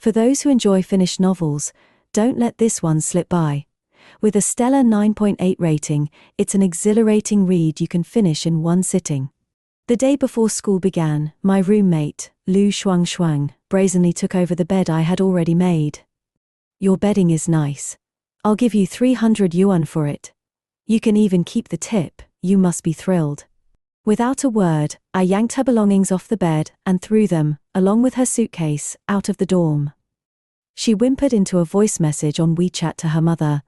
For those who enjoy finished novels, don't let this one slip by. With a stellar 9.8 rating, it's an exhilarating read you can finish in one sitting. The day before school began, my roommate, Lu Shuang, brazenly took over the bed I had already made. "Your bedding is nice. I'll give you 300 yuan for it. You can even keep the tip, you must be thrilled." Without a word, I yanked her belongings off the bed and threw them, along with her suitcase, out of the dorm. She whimpered into a voice message on WeChat to her mother,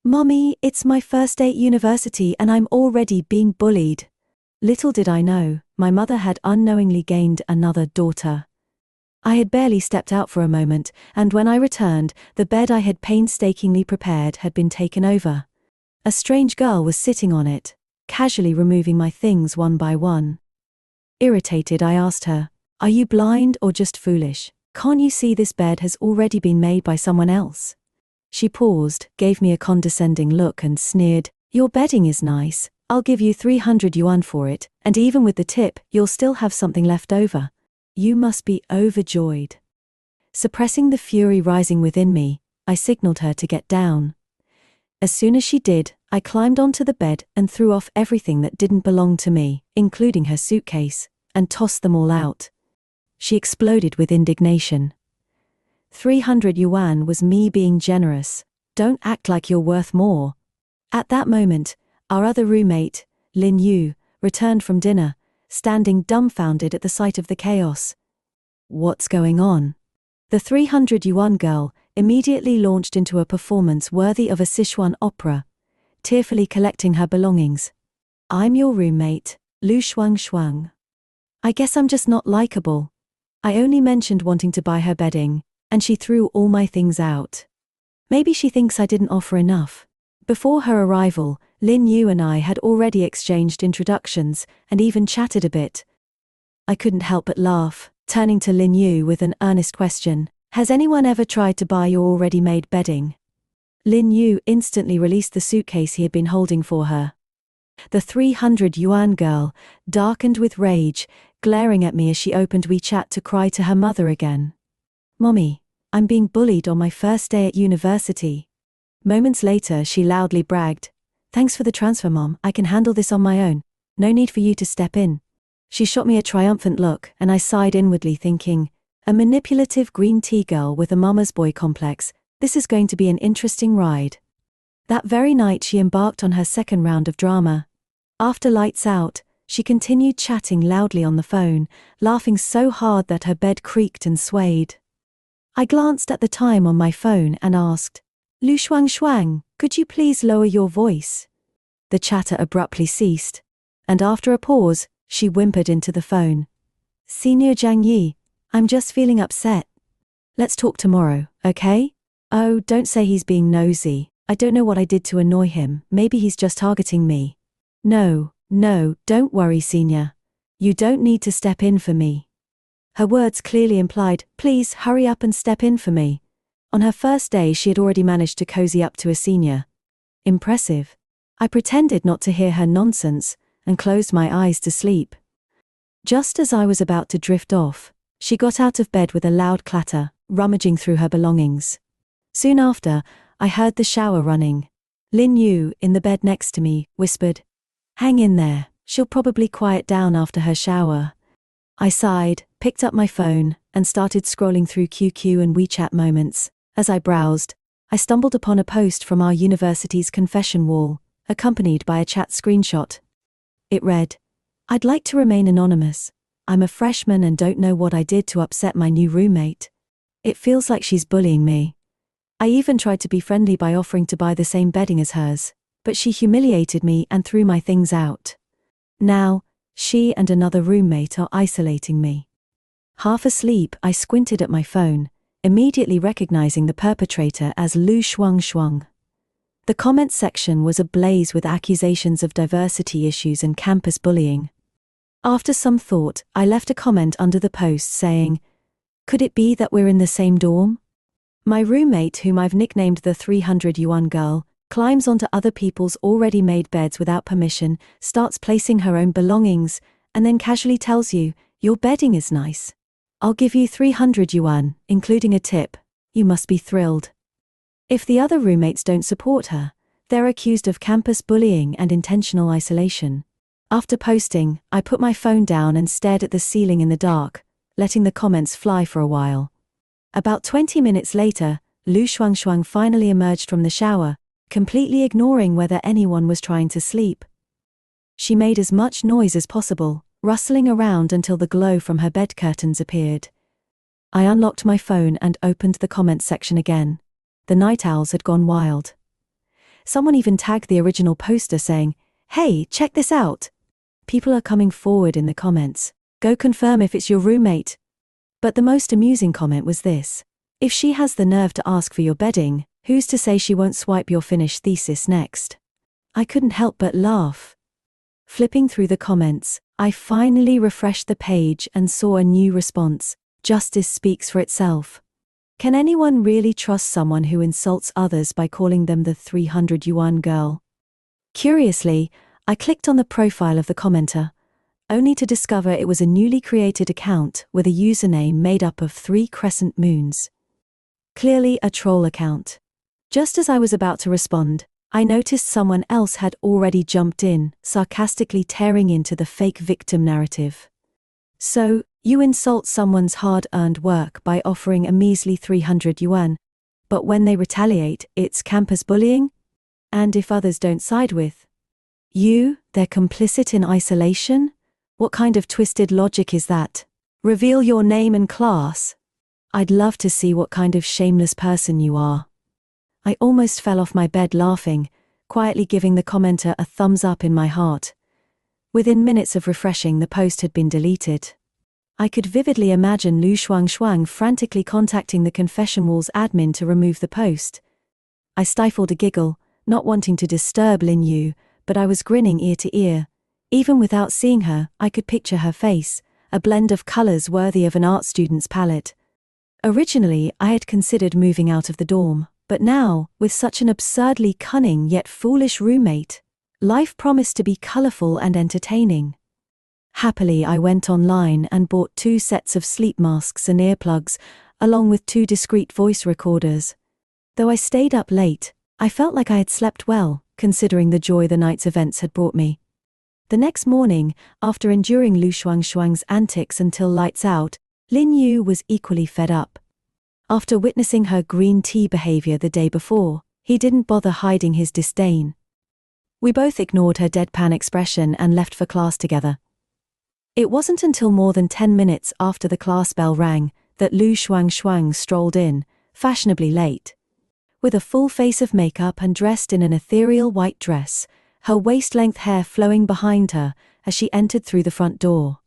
"Mommy, it's my first day at university and I'm already being bullied." Little did I know, my mother had unknowingly gained another daughter. I had barely stepped out for a moment, and when I returned, the bed I had painstakingly prepared had been taken over. A strange girl was sitting on it, casually removing my things one by one. Irritated, I asked her, "Are you blind or just foolish? Can't you see this bed has already been made by someone else?" She paused, gave me a condescending look and sneered, "Your bedding is nice. I'll give you 300 yuan for it, and even with the tip, you'll still have something left over. You must be overjoyed." Suppressing the fury rising within me, I signaled her to get down. As soon as she did, I climbed onto the bed and threw off everything that didn't belong to me, including her suitcase, and tossed them all out. She exploded with indignation. 300 yuan was me being generous. Don't act like you're worth more. At that moment, our other roommate, Lin Yu, returned from dinner, standing dumbfounded at the sight of the chaos. "What's going on?" The 300 yuan girl immediately launched into a performance worthy of a Sichuan opera, tearfully collecting her belongings. "I'm your roommate, Lu Shuang. I guess I'm just not likable. I only mentioned wanting to buy her bedding, and she threw all my things out. Maybe she thinks I didn't offer enough." Before her arrival, Lin Yu and I had already exchanged introductions and even chatted a bit. I couldn't help but laugh, turning to Lin Yu with an earnest question, "Has anyone ever tried to buy your already made bedding?" Lin Yu instantly released the suitcase he had been holding for her. The 300 yuan girl, darkened with rage, glaring at me as she opened WeChat to cry to her mother again. "Mommy, I'm being bullied on my first day at university." Moments later, she loudly bragged, "Thanks for the transfer, Mom. I can handle this on my own. No need for you to step in." She shot me a triumphant look, and I sighed inwardly thinking, a manipulative green tea girl with a mama's boy complex, this is going to be an interesting ride. That very night she embarked on her second round of drama. After lights out, she continued chatting loudly on the phone, laughing so hard that her bed creaked and swayed. I glanced at the time on my phone and asked, "Lu Shuang, could you please lower your voice?" The chatter abruptly ceased, and after a pause, she whimpered into the phone, "Senior Zhang Yi, I'm just feeling upset. Let's talk tomorrow, okay? Oh, don't say he's being nosy. I don't know what I did to annoy him. Maybe he's just targeting me." No, don't worry, Senior. You don't need to step in for me." Her words clearly implied, "Please hurry up and step in for me." On her first day, she had already managed to cozy up to a senior. Impressive. I pretended not to hear her nonsense and closed my eyes to sleep. Just as I was about to drift off, she got out of bed with a loud clatter, rummaging through her belongings. Soon after, I heard the shower running. Lin Yu, in the bed next to me, whispered, "Hang in there, she'll probably quiet down after her shower." I sighed, picked up my phone, and started scrolling through QQ and WeChat moments. As I browsed, I stumbled upon a post from our university's confession wall, accompanied by a chat screenshot. It read, "I'd like to remain anonymous. I'm a freshman and don't know what I did to upset my new roommate. It feels like she's bullying me. I even tried to be friendly by offering to buy the same bedding as hers, but she humiliated me and threw my things out. Now, she and another roommate are isolating me." Half asleep, I squinted at my phone, immediately recognizing the perpetrator as Lu Shuang. The comments section was ablaze with accusations of diversity issues and campus bullying. After some thought, I left a comment under the post saying, "Could it be that we're in the same dorm?" My roommate, whom I've nicknamed the 300 yuan girl, climbs onto other people's already made beds without permission, starts placing her own belongings, and then casually tells you, "Your bedding is nice." I'll give you 300 yuan, including a tip. You must be thrilled. If the other roommates don't support her, they're accused of campus bullying and intentional isolation. After posting, I put my phone down and stared at the ceiling in the dark, letting the comments fly for a while. About 20 minutes later, Lu Shuangshuang finally emerged from the shower, completely ignoring whether anyone was trying to sleep. She made as much noise as possible, rustling around until the glow from her bed curtains appeared. I unlocked my phone and opened the comments section again. The night owls had gone wild. Someone even tagged the original poster saying, "Hey, check this out." People are coming forward in the comments. Go confirm if it's your roommate. But the most amusing comment was this: if she has the nerve to ask for your bedding, who's to say she won't swipe your finished thesis next? I couldn't help but laugh. Flipping through the comments, I finally refreshed the page and saw a new response. Justice speaks for itself. Can anyone really trust someone who insults others by calling them the 300 yuan girl? Curiously, I clicked on the profile of the commenter, only to discover it was a newly created account with a username made up of 3 crescent moons. Clearly a troll account. Just as I was about to respond, I noticed someone else had already jumped in, sarcastically tearing into the fake victim narrative. So, you insult someone's hard-earned work by offering a measly 300 yuan, but when they retaliate, it's campus bullying? And if others don't side with you, they're complicit in isolation? What kind of twisted logic is that? Reveal your name and class. I'd love to see what kind of shameless person you are. I almost fell off my bed laughing, quietly giving the commenter a thumbs up in my heart. Within minutes of refreshing, the post had been deleted. I could vividly imagine Lu Shuangshuang frantically contacting the Confession Walls admin to remove the post. I stifled a giggle, not wanting to disturb Lin Yu, but I was grinning ear to ear. Even without seeing her, I could picture her face, a blend of colors worthy of an art student's palette. Originally, I had considered moving out of the dorm, but now, with such an absurdly cunning yet foolish roommate, life promised to be colorful and entertaining. Happily, I went online and bought 2 sets of sleep masks and earplugs, along with 2 discreet voice recorders. Though I stayed up late, I felt like I had slept well, considering the joy the night's events had brought me. The next morning, after enduring Lu Shuangshuang's antics until lights out, Lin Yu was equally fed up. After witnessing her green tea behavior the day before, he didn't bother hiding his disdain. We both ignored her deadpan expression and left for class together. It wasn't until more than 10 minutes after the class bell rang that Lu Shuangshuang strolled in, fashionably late. With a full face of makeup and dressed in an ethereal white dress, her waist-length hair flowing behind her as she entered through the front door.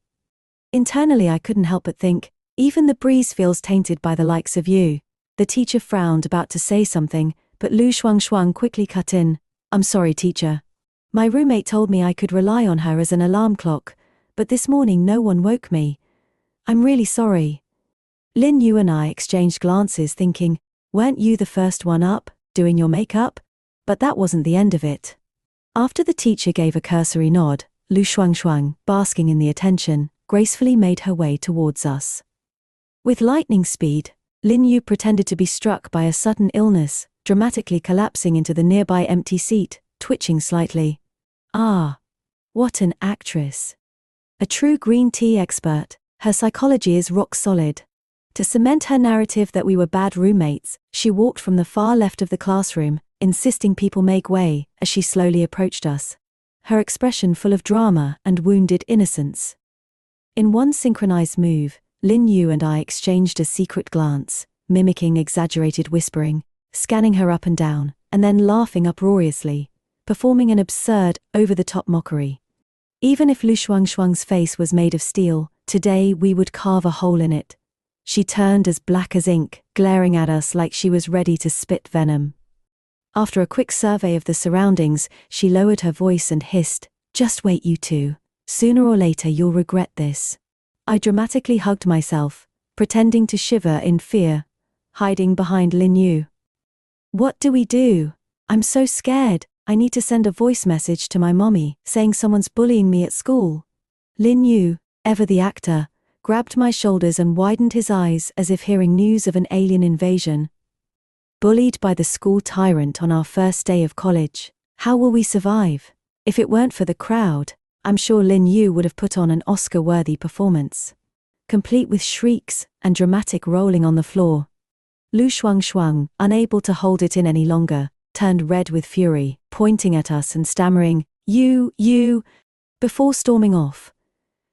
Internally, I couldn't help but think, even the breeze feels tainted by the likes of you. The teacher frowned, about to say something, but Lu Shuangshuang quickly cut in. I'm sorry, teacher. My roommate told me I could rely on her as an alarm clock, but this morning no one woke me. I'm really sorry. Lin Yu and I exchanged glances thinking, weren't you the first one up, doing your makeup? But that wasn't the end of it. After the teacher gave a cursory nod, Lu Shuangshuang, basking in the attention, gracefully made her way towards us. With lightning speed, Lin Yu pretended to be struck by a sudden illness, dramatically collapsing into the nearby empty seat, twitching slightly. Ah, what an actress. A true green tea expert, her psychology is rock solid. To cement her narrative that we were bad roommates, she walked from the far left of the classroom, insisting people make way as she slowly approached us, her expression full of drama and wounded innocence. In one synchronized move, Lin Yu and I exchanged a secret glance, mimicking exaggerated whispering, scanning her up and down, and then laughing uproariously, performing an absurd, over-the-top mockery. Even if Lu Shuangshuang's face was made of steel, today we would carve a hole in it. She turned as black as ink, glaring at us like she was ready to spit venom. After a quick survey of the surroundings, she lowered her voice and hissed, "Just wait, you two. Sooner or later you'll regret this." I dramatically hugged myself, pretending to shiver in fear, hiding behind Lin Yu. What do we do? I'm so scared. I need to send a voice message to my mommy, saying someone's bullying me at school. Lin Yu, ever the actor, grabbed my shoulders and widened his eyes as if hearing news of an alien invasion. Bullied by the school tyrant on our first day of college. How will we survive? If it weren't for the crowd, I'm sure Lin Yu would have put on an Oscar-worthy performance, complete with shrieks and dramatic rolling on the floor. Lu Shuang, unable to hold it in any longer, turned red with fury, pointing at us and stammering, you, before storming off.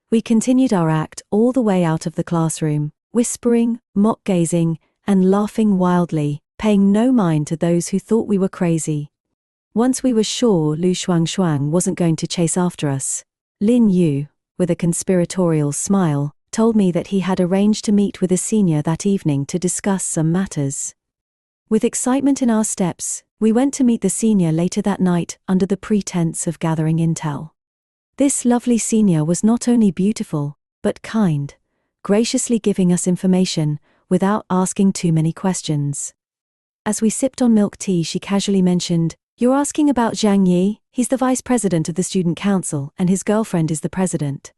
We continued our act all the way out of the classroom, whispering, mock-gazing, and laughing wildly, paying no mind to those who thought we were crazy. Once we were sure Lu Shuang wasn't going to chase after us, Lin Yu, with a conspiratorial smile, told me that he had arranged to meet with a senior that evening to discuss some matters. With excitement in our steps, we went to meet the senior later that night under the pretense of gathering intel. This lovely senior was not only beautiful, but kind, graciously giving us information without asking too many questions. As we sipped on milk tea, she casually mentioned, "You're asking about Zhang Yi? He's the vice president of the student council and his girlfriend is the president."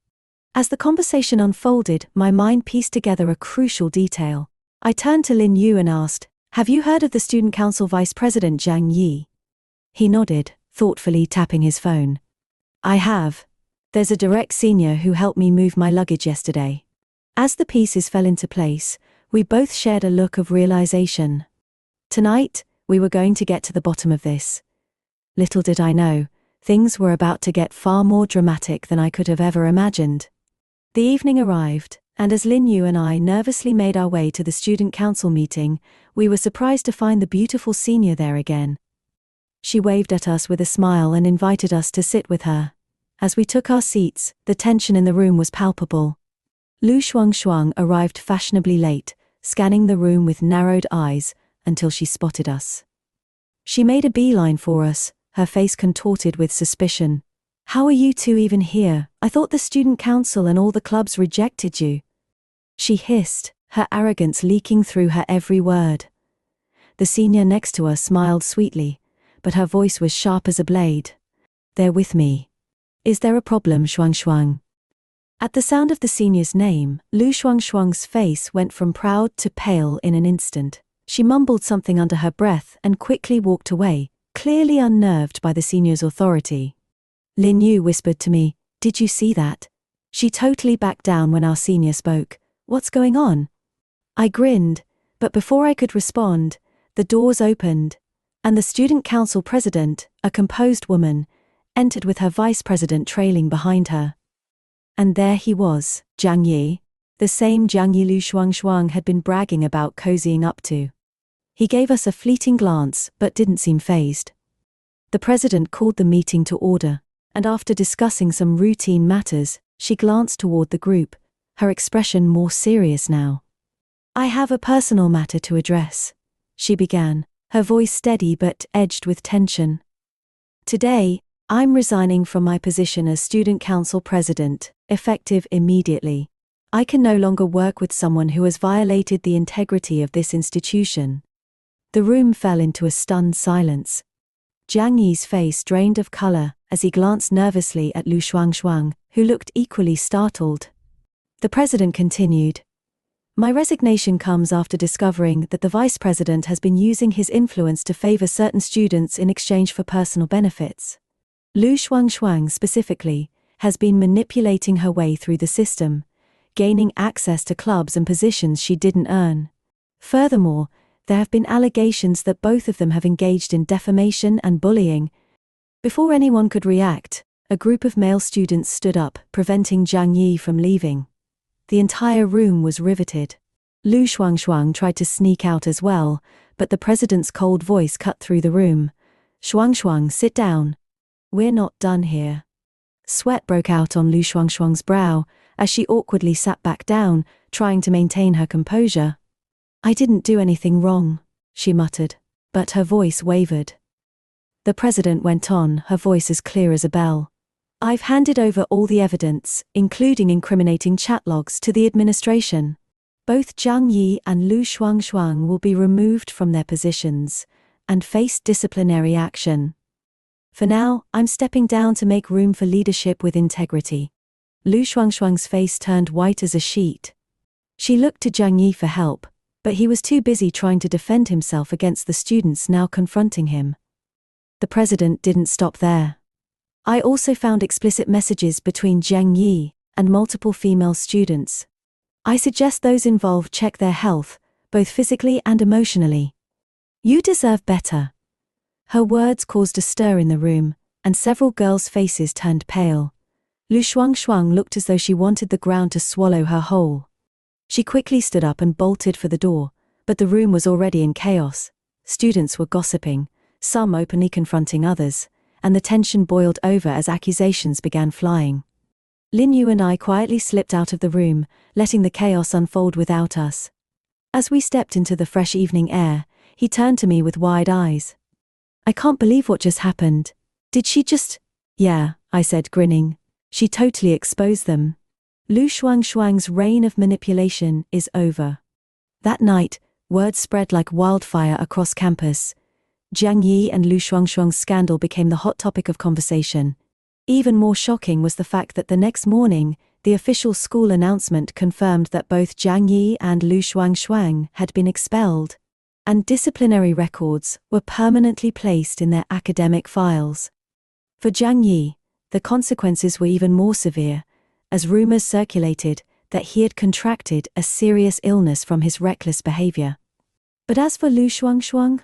As the conversation unfolded, my mind pieced together a crucial detail. I turned to Lin Yu and asked, "Have you heard of the student council vice president Zhang Yi?" He nodded, thoughtfully tapping his phone. "I have. There's a direct senior who helped me move my luggage yesterday." As the pieces fell into place, we both shared a look of realization. Tonight, we were going to get to the bottom of this. Little did I know, things were about to get far more dramatic than I could have ever imagined. The evening arrived, and as Lin Yu and I nervously made our way to the student council meeting, we were surprised to find the beautiful senior there again. She waved at us with a smile and invited us to sit with her. As we took our seats, the tension in the room was palpable. Lu Shuang arrived fashionably late, scanning the room with narrowed eyes until she spotted us. She made a beeline for us, her face contorted with suspicion. "How are you two even here? I thought the student council and all the clubs rejected you." She hissed, her arrogance leaking through her every word. The senior next to her smiled sweetly, but her voice was sharp as a blade. "They're with me. Is there a problem, Shuang?" At the sound of the senior's name, Lu Shuang's face went from proud to pale in an instant. She mumbled something under her breath and quickly walked away, clearly unnerved by the senior's authority. Lin Yu whispered to me, "Did you see that? She totally backed down when our senior spoke. What's going on?" I grinned, but before I could respond, the doors opened, and the student council president, a composed woman, entered with her vice president trailing behind her. And there he was, Zhang Yi, the same Zhang Yi Lu Shuang had been bragging about cozying up to. He gave us a fleeting glance but didn't seem fazed. The president called the meeting to order, and after discussing some routine matters, she glanced toward the group, her expression more serious now. "I have a personal matter to address," she began, her voice steady but edged with tension. "Today, I'm resigning from my position as student council president, effective immediately. I can no longer work with someone who has violated the integrity of this institution." The room fell into a stunned silence. Zhang Yi's face drained of color as he glanced nervously at Lu Shuang, who looked equally startled. The president continued, "My resignation comes after discovering that the vice president has been using his influence to favor certain students in exchange for personal benefits. Lu Shuang specifically has been manipulating her way through the system, gaining access to clubs and positions she didn't earn. Furthermore, there have been allegations that both of them have engaged in defamation and bullying." Before anyone could react, a group of male students stood up, preventing Zhang Yi from leaving. The entire room was riveted. Lu Shuang tried to sneak out as well, but the president's cold voice cut through the room. "Shuang, sit down. We're not done here." Sweat broke out on Lu Shuang's brow as she awkwardly sat back down, trying to maintain her composure. "I didn't do anything wrong," she muttered, but her voice wavered. The president went on, her voice as clear as a bell. "I've handed over all the evidence, including incriminating chat logs, to the administration. Both Zhang Yi and Lu Shuang will be removed from their positions and face disciplinary action. For now, I'm stepping down to make room for leadership with integrity." Lu Shuangshuang's face turned white as a sheet. She looked to Jiang Yi for help, but he was too busy trying to defend himself against the students now confronting him. The president didn't stop there. I also found explicit messages between Jiang Yi and multiple female students. I suggest those involved check their health, both physically and emotionally. You deserve better. Her words caused a stir in the room, and several girls' faces turned pale. Lu Shuangshuang looked as though she wanted the ground to swallow her whole. She quickly stood up and bolted for the door, but the room was already in chaos. Students were gossiping, some openly confronting others, and the tension boiled over as accusations began flying. Lin Yu and I quietly slipped out of the room, letting the chaos unfold without us. As we stepped into the fresh evening air, he turned to me with wide eyes. I can't believe what just happened. Did she just… Yeah, I said, grinning. She totally exposed them. Lu Shuangshuang's reign of manipulation is over. That night, word spread like wildfire across campus. Jiang Yi and Lu Shuangshuang's scandal became the hot topic of conversation. Even more shocking was the fact that the next morning, the official school announcement confirmed that both Jiang Yi and Lu Shuangshuang had been expelled, and disciplinary records were permanently placed in their academic files. For Jiang Yi, the consequences were even more severe, as rumors circulated that he had contracted a serious illness from his reckless behavior. But as for Lu Shuangshuang,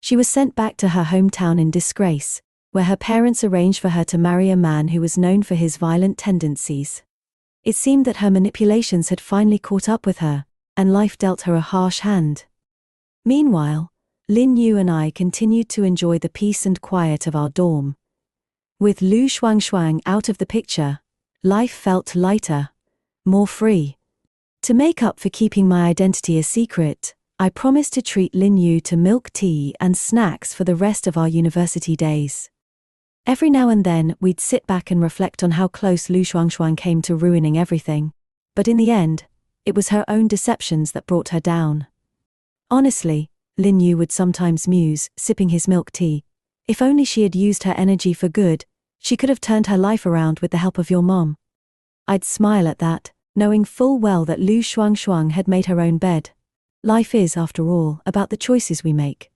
she was sent back to her hometown in disgrace, where her parents arranged for her to marry a man who was known for his violent tendencies. It seemed that her manipulations had finally caught up with her, and life dealt her a harsh hand. Meanwhile, Lin Yu and I continued to enjoy the peace and quiet of our dorm. With Lu Shuangshuang out of the picture, life felt lighter, more free. To make up for keeping my identity a secret, I promised to treat Lin Yu to milk tea and snacks for the rest of our university days. Every now and then we'd sit back and reflect on how close Lu Shuangshuang came to ruining everything, but in the end, it was her own deceptions that brought her down. Honestly, Lin Yu would sometimes muse, sipping his milk tea. If only she had used her energy for good, she could have turned her life around with the help of your mom. I'd smile at that, knowing full well that Lu Shuangshuang had made her own bed. Life is, after all, about the choices we make.